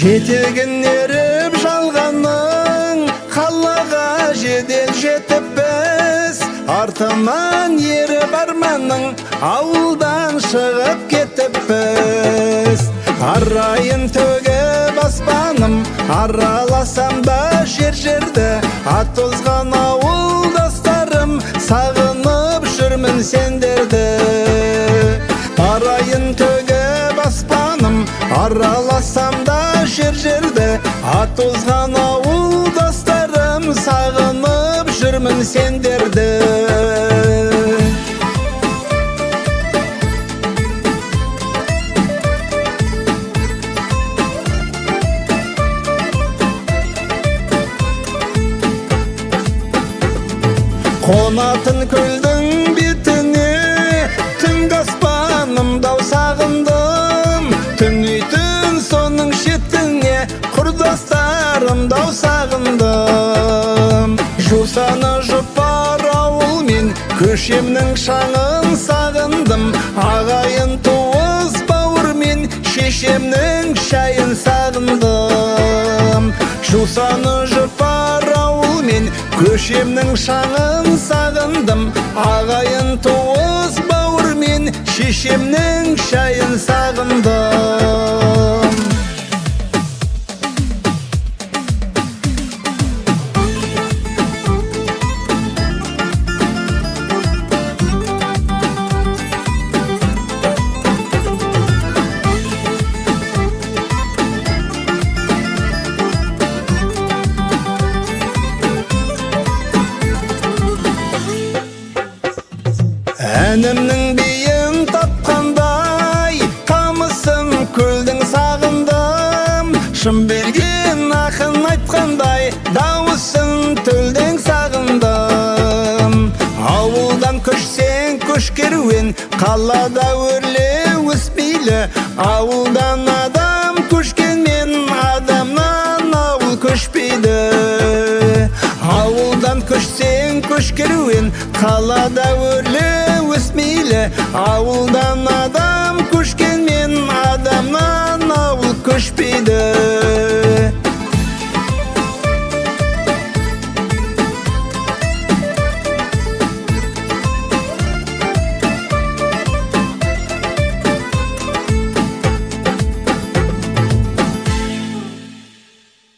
Жетегін еріп жалғанның, қалаға жедел жетіп біз, артынан еріп арманның, ауылдан шығып кетіп біз. Арайын төгіп аспаным, араласам да жер-жерді, ат тозған ауылдастарым, сағынып жүрмін сендерді. Арайын төгіп аспаным, араласам да жер-жерді, ат тозған ауылдастарым, сағынып жүрмін сендерді. Қонатын көлдің бетіне, түнгі аспанымда сағындым, түнейтін соның шетіне, құрдастарымда сағындым. Жусаны жұпар ауыл мен көшемнің шаңын сағындым, ағайын туыс бауыр мен шешемнің шайын сағындым. Жусаны жұпар ауыл мен көшемнің шаңын сағындым, ағайын туыс бауыр мен шешемнің шайын сағындым. Әнімнің биін тапқандай, тамысын көлдің сағындым. Шын берген ақын айтқандай, дауысын төлдің сағындым. Ауылдан көшсең көш керуен, қалада өрлеу өспейлі. Ауылдан адам көшкенмен, адамнан ауыл көшпейді. Ауылдан көшсең көш керуен, қалада өрлеу өсмейлі. Ауылдан адам көшкенмен, адамнан ауыл көшпейді.